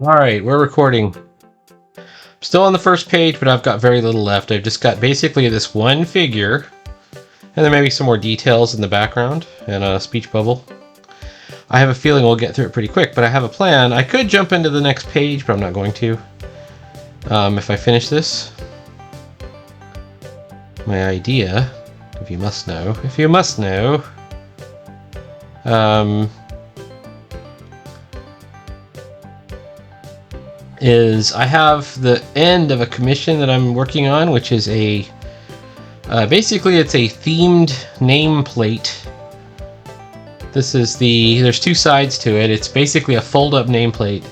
Alright, we're recording. Still on the first page, but I've got very little left. I've just got basically this one figure, and then maybe some more details in the background, and a speech bubble. I have a feeling we'll get through it pretty quick, but I have a plan. I could jump into the next page, but I'm not going to. If I finish this. My idea, if you must know, is I have the end of a commission that I'm working on, which is a basically it's a themed nameplate. There's two sides to it. It's basically a fold-up nameplate,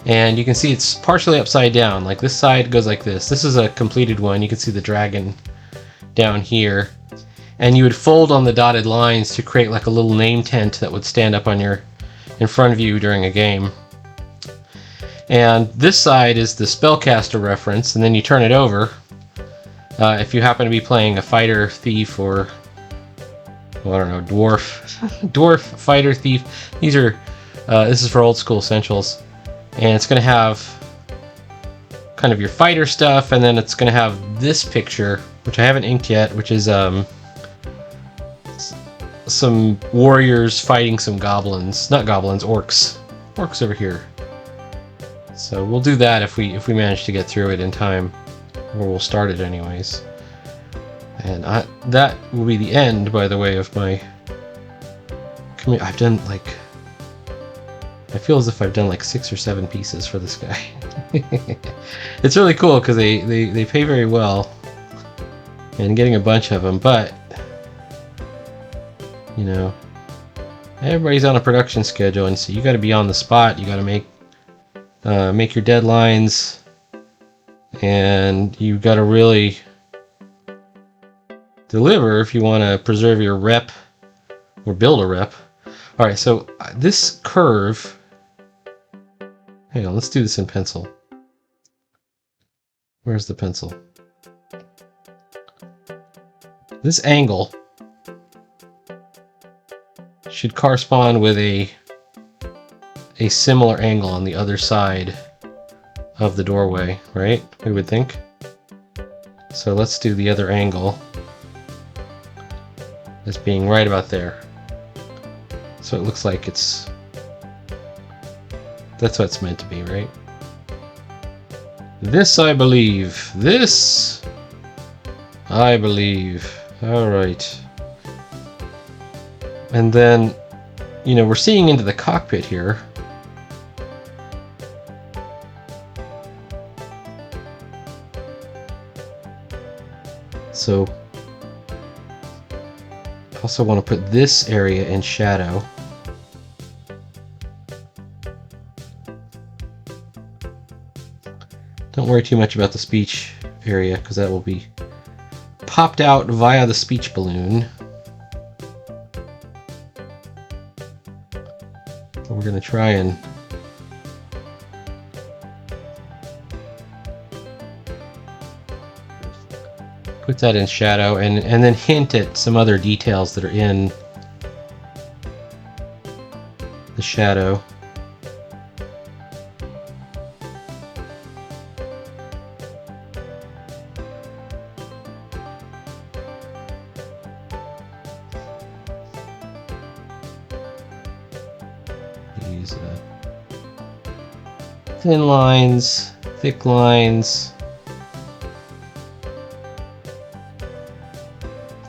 and you can see it's partially upside down. Like this side goes like this. This is a completed one. You can see the dragon down here, and you would fold on the dotted lines to create like a little name tent that would stand up in front of you during a game. And this side is the spellcaster reference, and then you turn it over if you happen to be playing a fighter thief or, well, I don't know, dwarf fighter thief. These are this is for old school essentials, and it's going to have kind of your fighter stuff, and then it's going to have this picture, which I haven't inked yet, which is some warriors fighting some goblins, not goblins, orcs over here. So we'll do that if we manage to get through it in time, or we'll start it anyways. And that will be the end, by the way, of my. I've done like. I feel as if I've done like 6 or 7 pieces for this guy. It's really cool because they pay very well, and getting a bunch of them. But you know, everybody's on a production schedule, and so you got to be on the spot. You got to make your deadlines, and you've got to really deliver if you want to preserve your rep or build a rep. All right, so this curve, hang on, let's do this in pencil. Where's the pencil? This angle should correspond with a similar angle on the other side of the doorway, right? We would think. So let's do the other angle as being right about there. So it looks like that's what it's meant to be, right? This I believe. All right. And then, you know, we're seeing into the cockpit here. So I also want to put this area in shadow. Don't worry too much about the speech area, because that will be popped out via the speech balloon. But we're going to try and put that in shadow, and then hint at some other details that are in the shadow. Use thin lines, thick lines,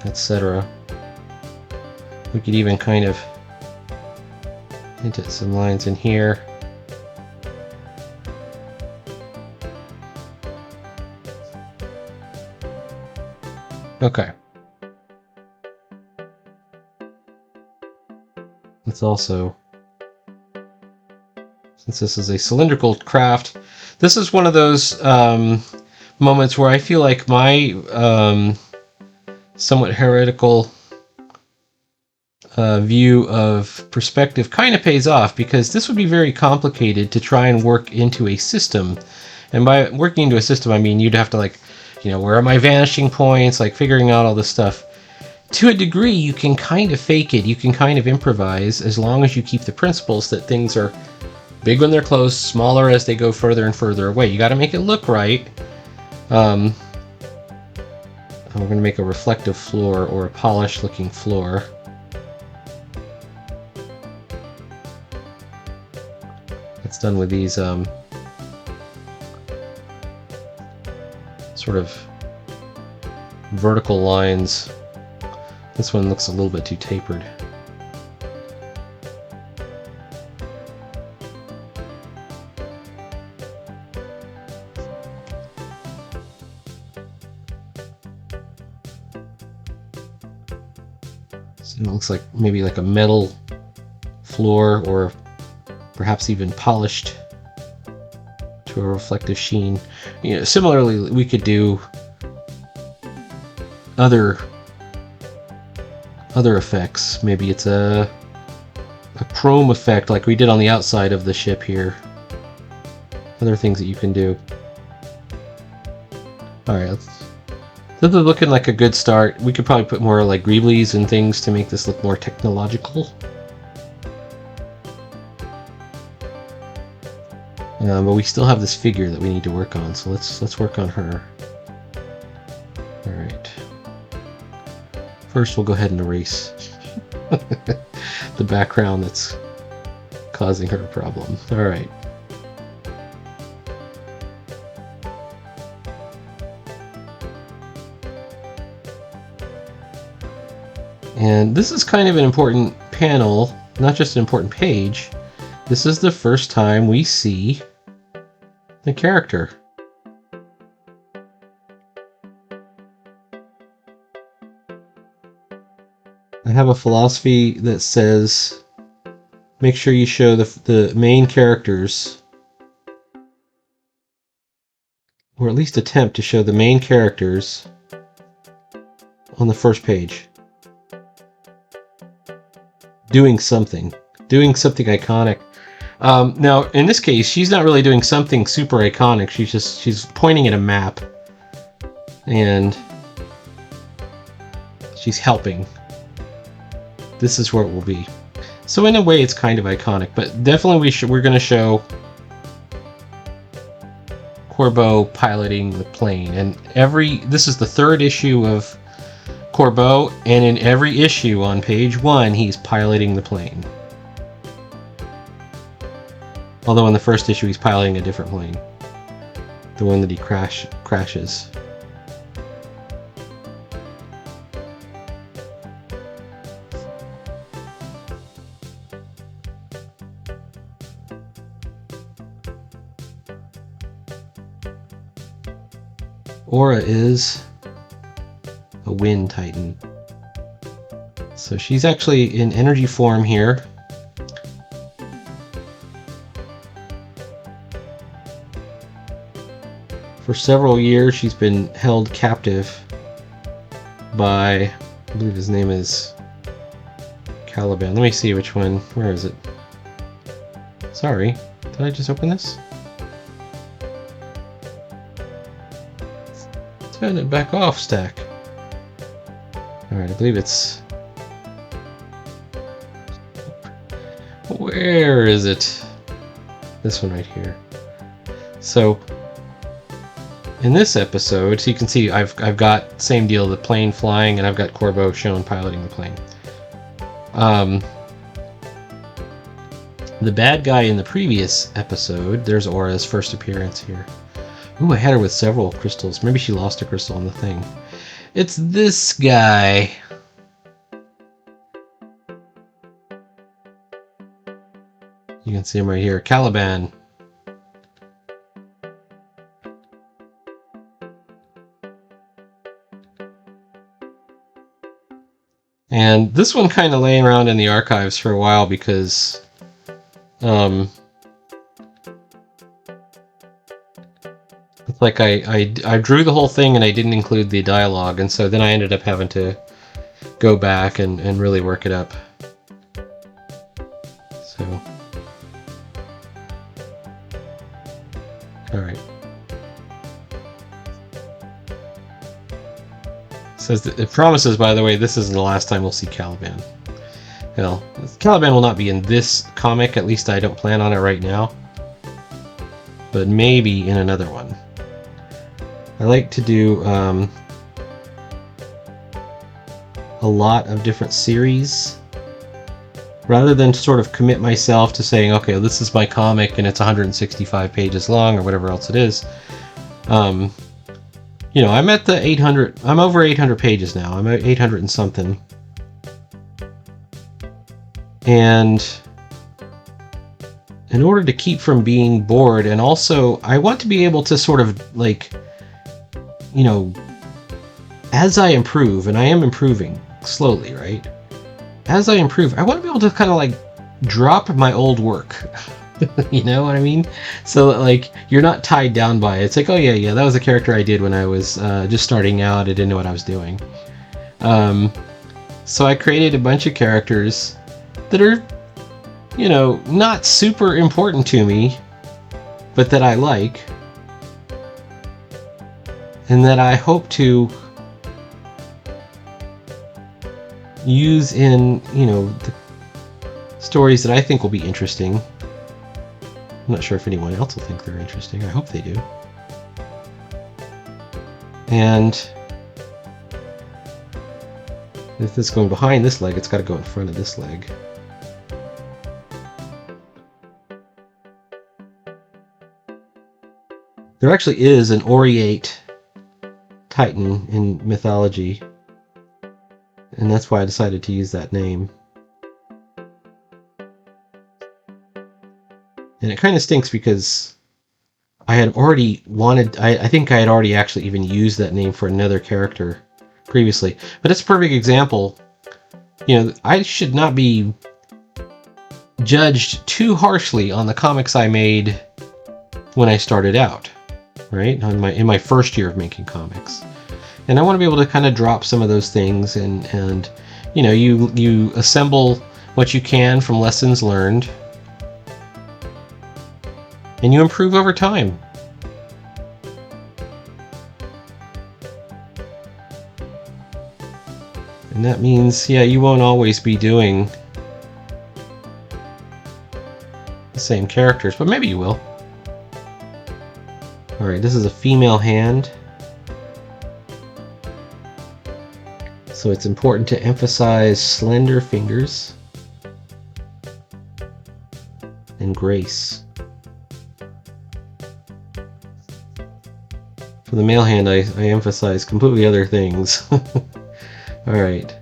etc. We could even kind of hint at some lines in here. Okay. Let's also, since this is a cylindrical craft, this is one of those moments where I feel like my somewhat heretical view of perspective kind of pays off, because this would be very complicated to try and work into a system. And by working into a system, I mean you'd have to, like, you know, where are my vanishing points, like figuring out all this stuff. to a degree, you can kind of fake it. You can kind of improvise as long as you keep the principles that things are big when they're close, smaller as they go further and further away. You got to make it look right. We're going to make a reflective floor or a polished looking floor. It's done with these sort of vertical lines. This one looks a little bit too tapered. So it looks like maybe like a metal floor, or perhaps even polished to a reflective sheen. You know, similarly, we could do other effects. Maybe it's a chrome effect like we did on the outside of the ship here. Other things that you can do. Alright, this is looking like a good start. We could probably put more like greeblies and things to make this look more technological. But we still have this figure that we need to work on, so let's work on her. Alright. First we'll go ahead and erase the background that's causing her a problem. Alright. And this is kind of an important panel, not just an important page. This is the first time we see the character. I have a philosophy that says make sure you show the main characters, or at least attempt to show the main characters on the first page. Doing something iconic. Now, in this case, she's not really doing something super iconic. She's pointing at a map, and she's helping. This is where it will be. So in a way, it's kind of iconic, but definitely we're going to show Corbeau piloting the plane. And this is the third issue of Corbeau, and in every issue on page 1, he's piloting the plane. Although in the first issue, he's piloting a different plane. The one that he crashes. Aura is a wind titan. So she's actually in energy form here. For several years she's been held captive by, I believe his name is Caliban. Let me see which one. Where is it? Sorry, did I just open this? Turn it back off, Stack. Alright, I believe it's... Where is it? This one right here. So, in this episode, so you can see I've got, same deal, the plane flying, and I've got Corbeau shown piloting the plane. The bad guy in the previous episode, there's Aura's first appearance here. Ooh, I had her with several crystals. Maybe she lost a crystal on the thing. It's this guy. You can see him right here. Caliban. And this one kind of laying around in the archives for a while because it's like I drew the whole thing and I didn't include the dialogue, and so then I ended up having to go back and really work it up. So, all right. says that it promises, by the way, this isn't the last time we'll see Caliban. Well, Caliban will not be in this comic, at least I don't plan on it right now. But maybe in another one. I like to do a lot of different series. Rather than sort of commit myself to saying, okay, this is my comic and it's 165 pages long or whatever else it is. You know, I'm at the 800, I'm over 800 pages now. I'm at 800 and something. And in order to keep from being bored, and also I want to be able to sort of like, you know, as I improve, and I am improving slowly, right? As I improve, I want to be able to kind of like drop my old work. You know what I mean? So that, like, you're not tied down by it. It's like, oh yeah, that was a character I did when I was just starting out. I didn't know what I was doing. So I created a bunch of characters that are, you know, not super important to me, but that I like. And that I hope to use in, you know, the stories that I think will be interesting. I'm not sure if anyone else will think they're interesting. I hope they do. And if it's going behind this leg, it's got to go in front of this leg. There actually is an Aureate Titan in mythology, and that's why I decided to use that name. And it kind of stinks because I had already wanted, I think I had already actually even used that name for another character previously. But it's a perfect example. You know, I should not be judged too harshly on the comics I made when I started out, right? In my first year of making comics. And I want to be able to kind of drop some of those things and you know, you assemble what you can from lessons learned. And you improve over time. And that means, yeah, you won't always be doing the same characters, but maybe you will. Alright, this is a female hand. So it's important to emphasize slender fingers and grace. For the male hand, I emphasize completely other things. Alright.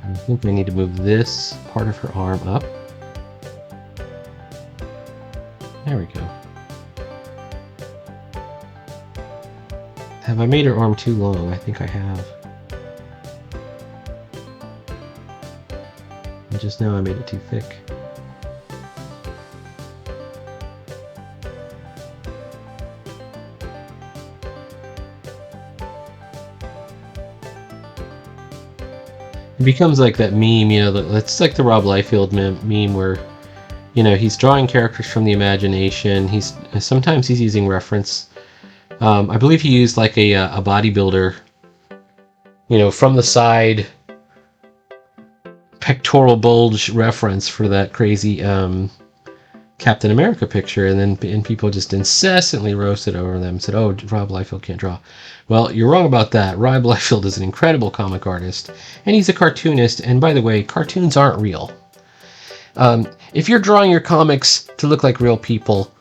I think I need to move this part of her arm up. There we go. Have I made her arm too long? I think I have. And just now I made it too thick. It becomes like that meme, you know, it's like the Rob Liefeld meme where, you know, he's drawing characters from the imagination. Sometimes he's using reference. I believe he used like a bodybuilder, you know, from the side pectoral bulge reference for that crazy Captain America picture, and people just incessantly roasted over them, said, "Oh, Rob Liefeld can't draw." Well, you're wrong about that. Rob Liefeld is an incredible comic artist, and he's a cartoonist. And by the way, cartoons aren't real. If you're drawing your comics to look like real people,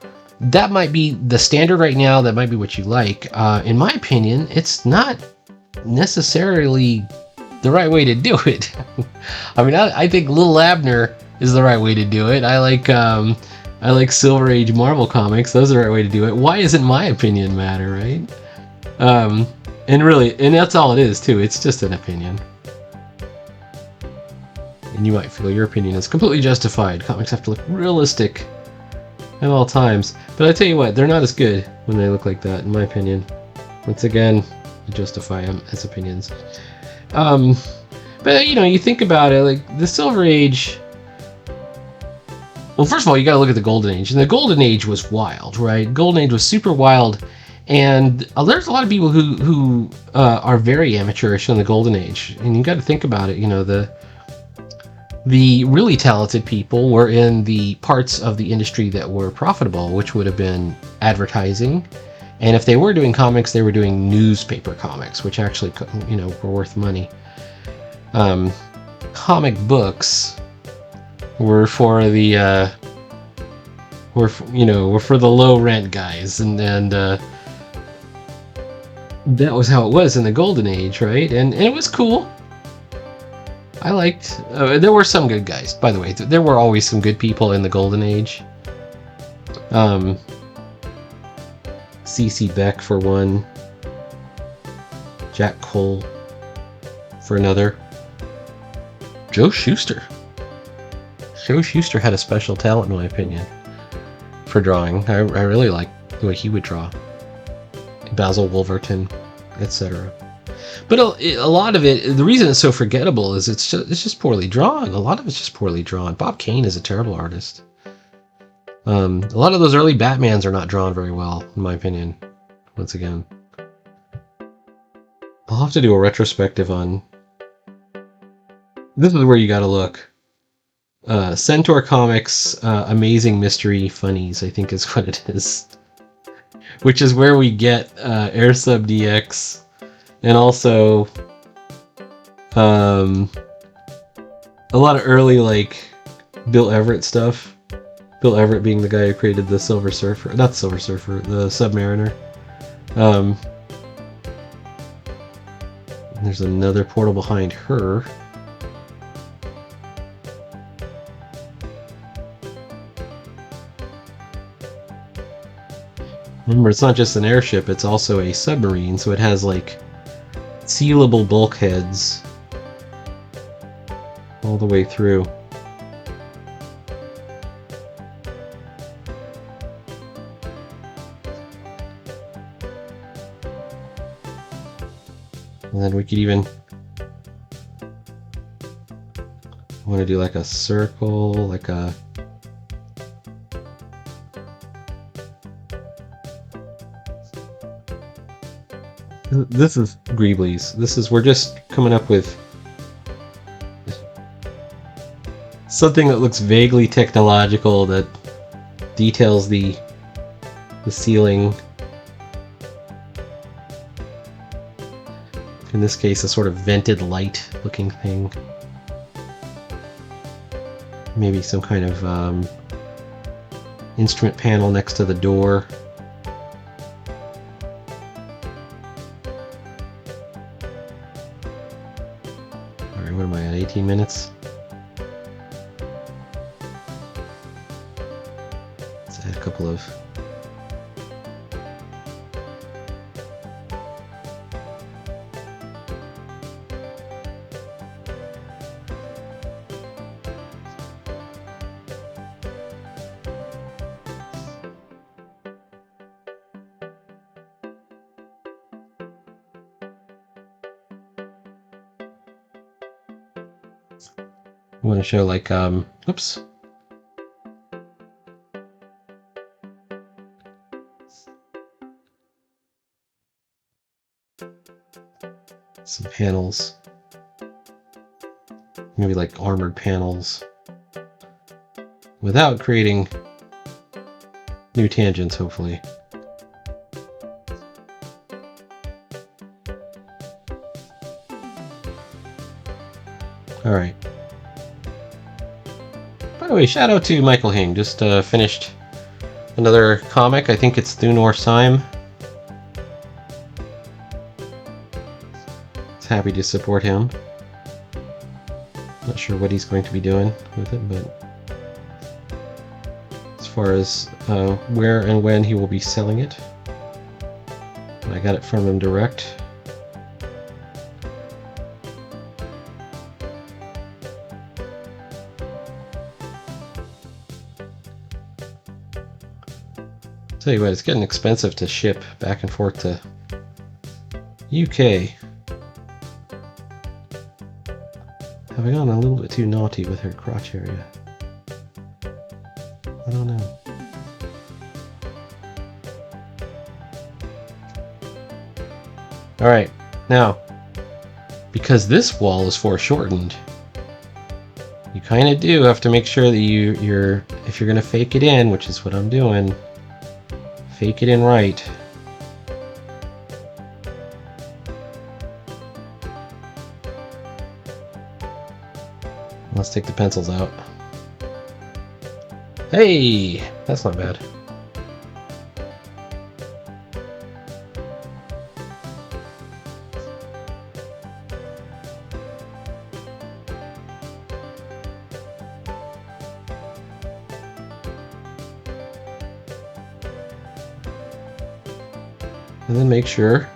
that might be the standard right now. That might be what you like. In my opinion, it's not necessarily the right way to do it. I mean, I think Lil Abner is the right way to do it. I like Silver Age Marvel comics. Those are the right way to do it. Why doesn't my opinion matter, right? And that's all it is too. It's just an opinion. And you might feel your opinion is completely justified. Comics have to look realistic at all times. But I tell you what, they're not as good when they look like that, in my opinion. Once again, I justify them as opinions. But, you know, you think about it, like, the Silver Age... Well, first of all, you gotta look at the Golden Age. And the Golden Age was wild, right? Golden Age was super wild. And there's a lot of people who are very amateurish in the Golden Age. And you gotta think about it, you know, the really talented people were in the parts of the industry that were profitable, which would have been advertising. And if they were doing comics, they were doing newspaper comics, which actually, you know, were worth money. Comic books were for the were for the low rent guys, and that was how it was in the Golden Age, right? And it was cool. I liked. There were some good guys, by the way. There were always some good people in the Golden Age. C.C. Beck for one. Jack Cole for another. Joe Shuster. Joe Shuster had a special talent, in my opinion, for drawing. I really liked the way he would draw. Basil Wolverton, etc. But a lot of it, the reason it's so forgettable is it's just poorly drawn. A lot of it's just poorly drawn. Bob Kane is a terrible artist. A lot of those early Batmans are not drawn very well, in my opinion. Once again, I'll have to do a retrospective on. This is where you got to look. Centaur Comics, Amazing Mystery Funnies, I think is what it is. Which is where we get Air Sub DX, and also a lot of early, like, Bill Everett stuff. Bill Everett being the guy who created the Silver Surfer, not the Silver Surfer, the Submariner. There's another portal behind her. Remember, it's not just an airship, it's also a submarine, so it has, like, sealable bulkheads all the way through. And then we could even want to do like a circle, like a this is Greeblies. We're just coming up with something that looks vaguely technological that details the ceiling. In this case, a sort of vented light looking thing. Maybe some kind of instrument panel next to the door. Alright, what am I at? 18 minutes? Let's add a couple of... I want to show like, oops. Some panels. Maybe like armored panels. Without creating new tangents, hopefully. Alright. By the way, shout out to Michael Hing. Just finished another comic. I think it's Through North Time. It's happy to support him. Not sure what he's going to be doing with it, but as far as where and when he will be selling it, I got it from him direct. Tell you what, it's getting expensive to ship back and forth to UK. Have I gone a little bit too naughty with her crotch area? I don't know. Alright, now, because this wall is foreshortened, you kind of do have to make sure that you're if you're going to fake it in, which is what I'm doing, fake it in right. Let's take the pencils out. Hey! That's not bad. And then make sure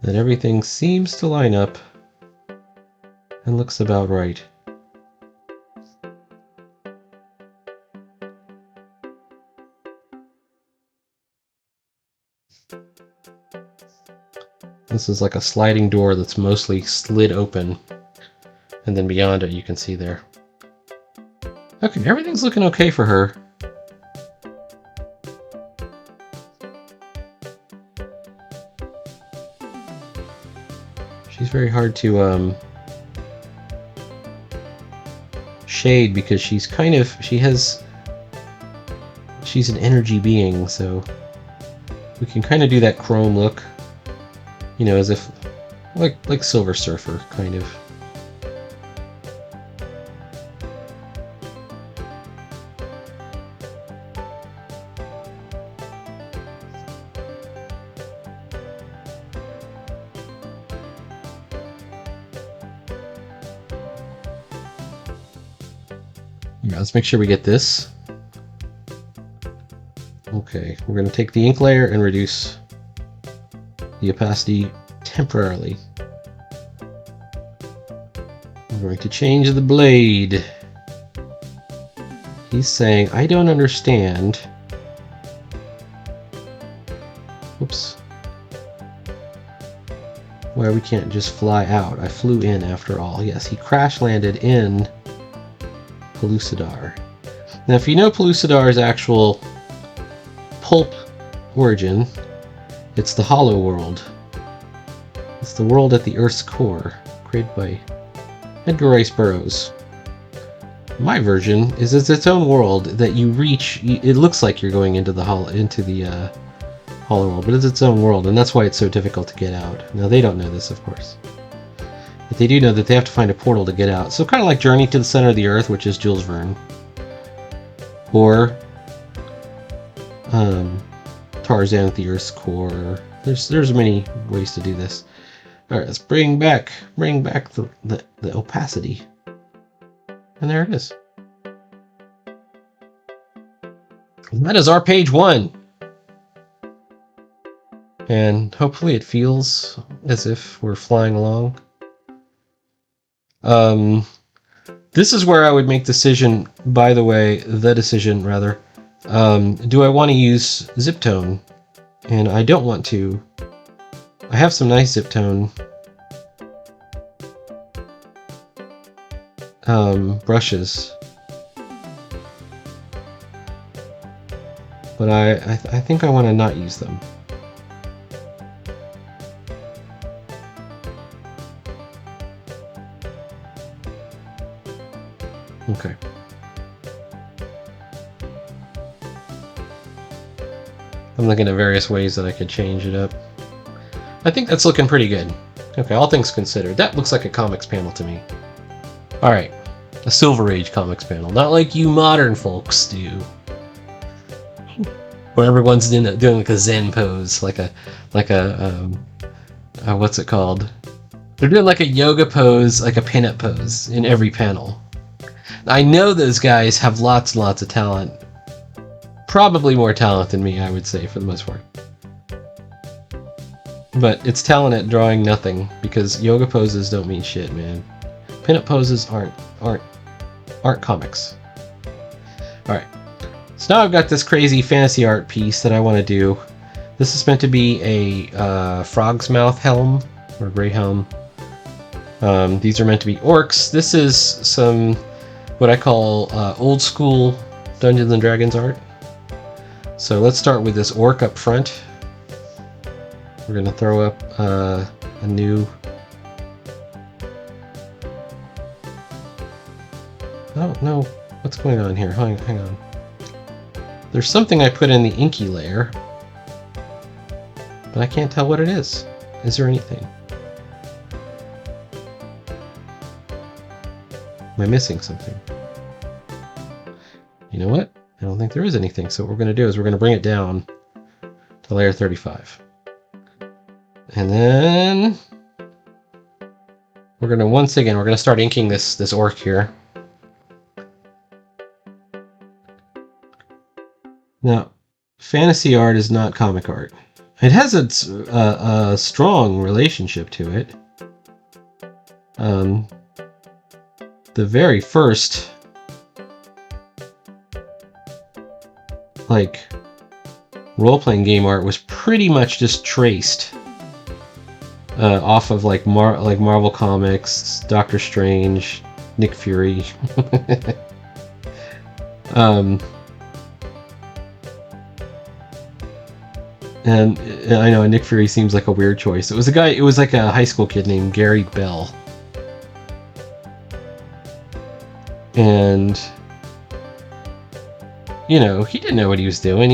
that everything seems to line up and looks about right. This is like a sliding door that's mostly slid open. And then beyond it, you can see there. Okay, everything's looking okay for her. She's very hard to shade because she's kind of, she's an energy being, so we can kind of do that chrome look, you know, as if like Silver Surfer kind of. Yeah, let's make sure we get this. Okay, we're going to take the ink layer and reduce the opacity temporarily. I'm going to change the blade. He's saying, I don't understand. Oops. Why we can't just fly out. I flew in after all. Yes, he crash landed in Pellucidar. Now, if you know Pellucidar's actual pulp origin, it's the Hollow World. It's the world at the Earth's core, created by Edgar Rice Burroughs. My version is it's its own world that you reach. It looks like you're going into the Hollow World, but it's its own world, and that's why it's so difficult to get out. Now, they don't know this, of course. But they do know that they have to find a portal to get out. So kind of like Journey to the Center of the Earth, which is Jules Verne. Or Tarzan at the Earth's core. There's many ways to do this. Alright, let's bring back the opacity. And there it is. And that is our page 1. And hopefully it feels as if we're flying along. This is where I would make the decision, do I want to use zip tone? And I don't want to. I have some nice zip tone brushes. But I think I want to not use them. Okay. I'm looking at various ways that I could change it up. I think that's looking pretty good. Okay, all things considered, that looks like a comics panel to me. Alright, a Silver Age comics panel. Not like you modern folks do. Where everyone's doing like a Zen pose, like a what's it called? They're doing like a yoga pose, like a pinup pose in every panel. I know those guys have lots and lots of talent. Probably more talent than me, I would say, for the most part. But it's talent at drawing nothing, because yoga poses don't mean shit, man. Pinup poses aren't comics. Alright. So now I've got this crazy fantasy art piece that I want to do. This is meant to be a frog's mouth helm, or gray helm. These are meant to be orcs. This is some, what I call old school Dungeons and Dragons art. So let's start with this orc up front. We're going to throw up a new... Oh, no. What's going on here? Hang on. There's something I put in the inky layer, but I can't tell what it is. Is there anything? Am I missing something? You know what? I don't think there is anything. So what we're going to do is we're going to bring it down to layer 35. And then we're going to, once again, we're going to start inking this orc here. Now, fantasy art is not comic art. It has a strong relationship to it. The very first, like, role-playing game art was pretty much just traced off of like Marvel Comics, Doctor Strange, Nick Fury. And I know Nick Fury seems like a weird choice. It was like a high school kid named Gary Bell. And, you know, he didn't know what he was doing.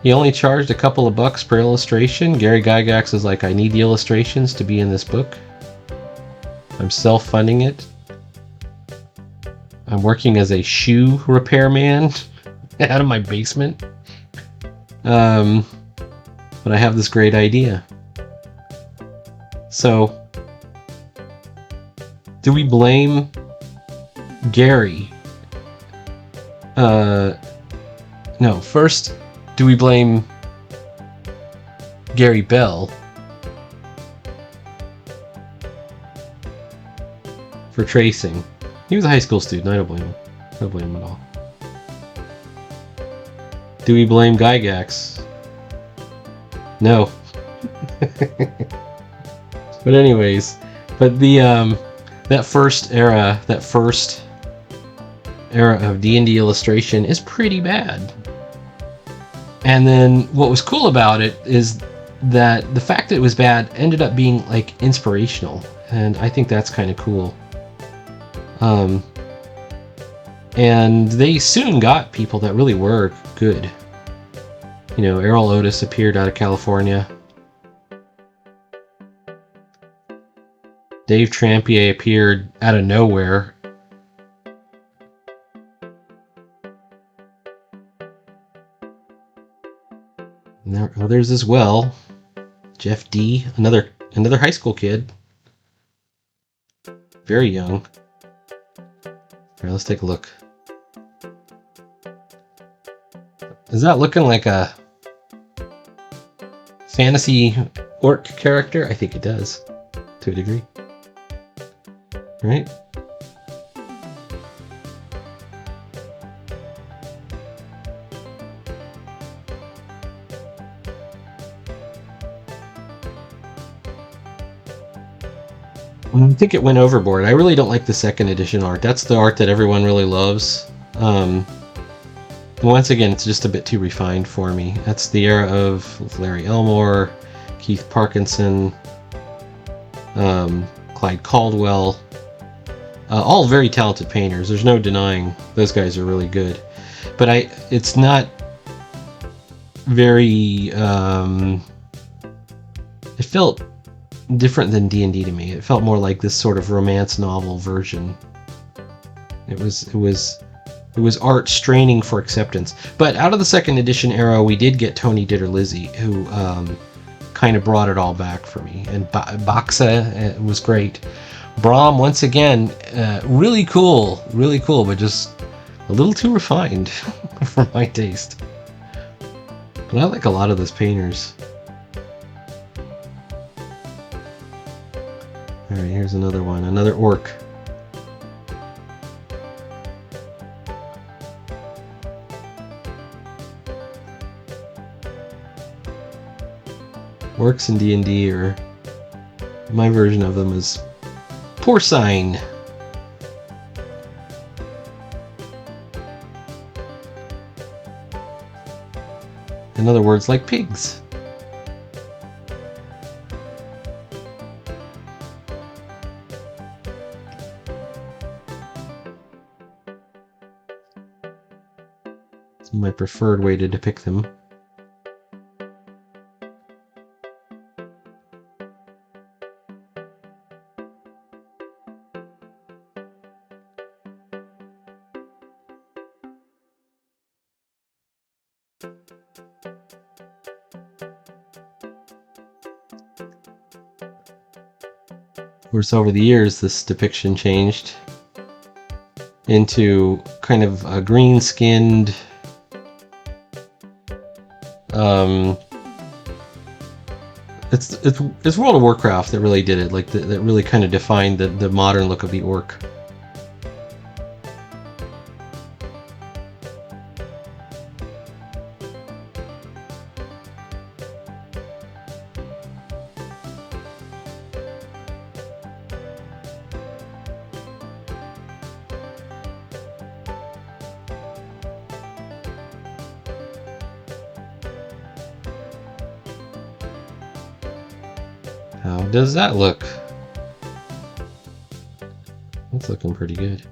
He only charged a couple of bucks per illustration. Gary Gygax was like, I need the illustrations to be in this book. I'm self-funding it. I'm working as a shoe repairman out of my basement. But I have this great idea. So, do we blame Gary? No, first, do we blame Gary Bell for tracing? He was a high school student. I don't blame him. I don't blame him at all. Do we blame Gygax? No. But anyways, that first era of D&D illustration is pretty bad. And then what was cool about it is that the fact that it was bad ended up being like inspirational, and I think that's kind of cool. And they soon got people that really were good. You know, Errol Otis appeared out of California. Dave Trampier appeared out of nowhere. And there are others as well. Jeff D, another high school kid. Very young. Alright, let's take a look. Is that looking like a fantasy orc character? I think it does, to a degree. Right? I think it went overboard. I really don't like the second edition art. That's the art that everyone really loves. Once again, it's just a bit too refined for me. That's the era of Larry Elmore, Keith Parkinson, Clyde Caldwell. All very talented painters. There's no denying those guys are really good. But it's not very... it felt different than D&D to me. It felt more like this sort of romance novel version. It was art straining for acceptance. But out of the second edition era, we did get Tony Ditterlizzi, who kind of brought it all back for me. And Baxa was great. Brahm, once again, really cool, but just a little too refined for my taste. But I like a lot of those painters. Alright, here's another one. Another orc. Orcs in D&D, or my version of them is porcine. In other words, like pigs. It's my preferred way to depict them. Of course, over the years, this depiction changed into kind of a green-skinned, it's World of Warcraft that really did it, like that really kind of defined the modern look of the orc. How does that look? That's looking pretty good.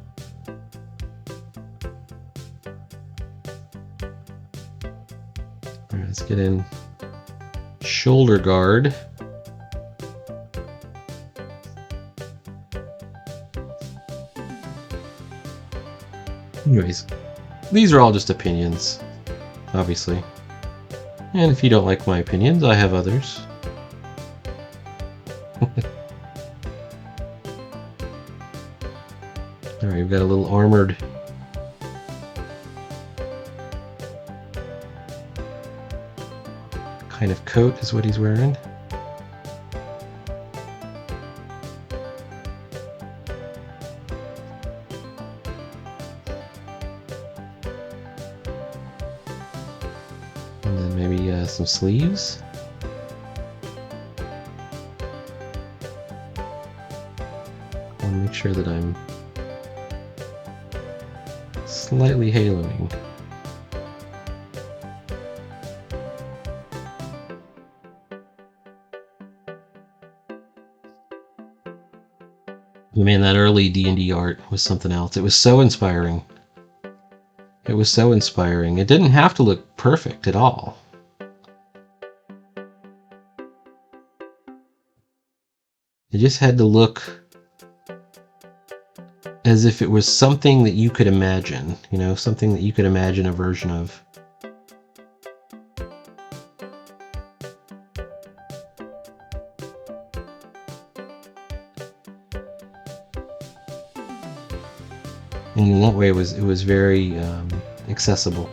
Alright, let's get in shoulder guard. Anyways, these are all just opinions, obviously. And if you don't like my opinions, I have others. Alright, we've got a little armored kind of coat is what he's wearing. And then maybe some sleeves. I want to make sure that I'm slightly haloing. Man, that early D&D art was something else. It was so inspiring. It was so inspiring. It didn't have to look perfect at all. It just had to look as if it was something that you could imagine, you know, something that you could imagine a version of. And in that way, it was very accessible.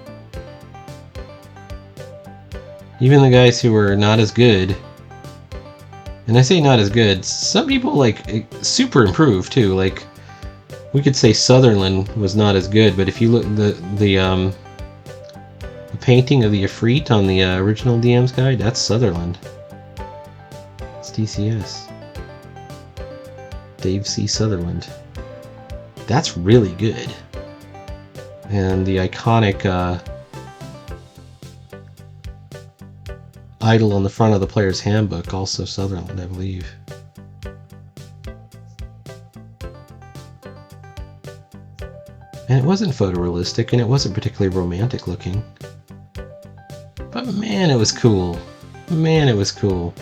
Even the guys who were not as good, and I say not as good, some people like super improved too. Like, we could say Sutherland was not as good, but if you look the painting of the Ifrit on the original DM's guide, that's Sutherland. It's DCS. Dave C. Sutherland. That's really good. And the iconic idol on the front of the player's handbook, also Sutherland, I believe. And it wasn't photorealistic, and it wasn't particularly romantic looking. But man, it was cool. Man, it was cool.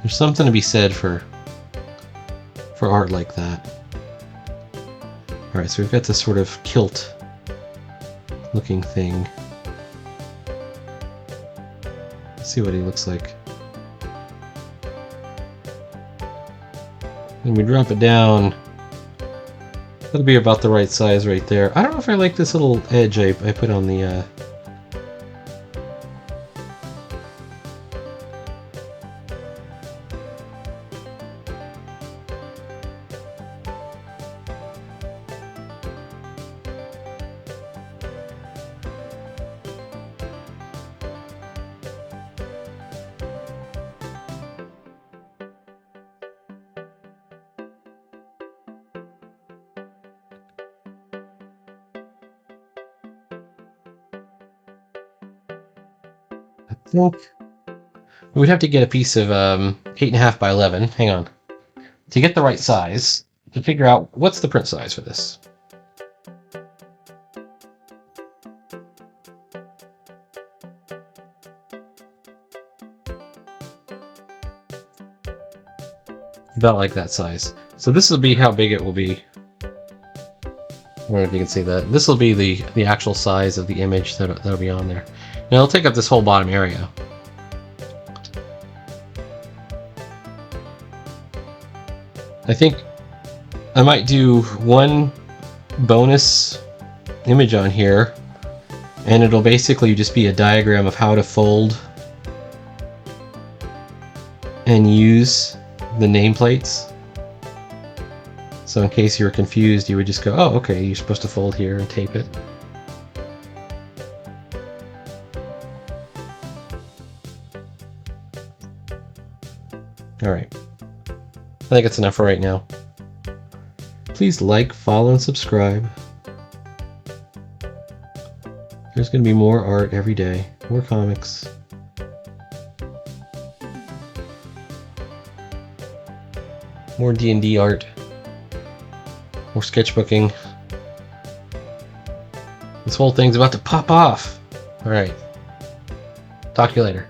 There's something to be said for art like that. Alright, so we've got this sort of kilt looking thing. Let's see what he looks like. And we drop it down. That'll be about the right size right there. I don't know if I like this little edge I put on the think we would have to get a piece of 8.5 by 11. Hang on. To get the right size, to figure out what's the print size for this. About like that size. So this will be how big it will be. I don't know if you can see that. This will be the actual size of the image that'll be on there. Now it'll take up this whole bottom area. I think I might do one bonus image on here, and it'll basically just be a diagram of how to fold and use the nameplates. So in case you were confused, you would just go, oh, okay, you're supposed to fold here and tape it. Alright. I think it's enough for right now. Please like, follow, and subscribe. There's going to be more art every day. More comics. More D&D art. More sketchbooking. This whole thing's about to pop off. Alright. Talk to you later.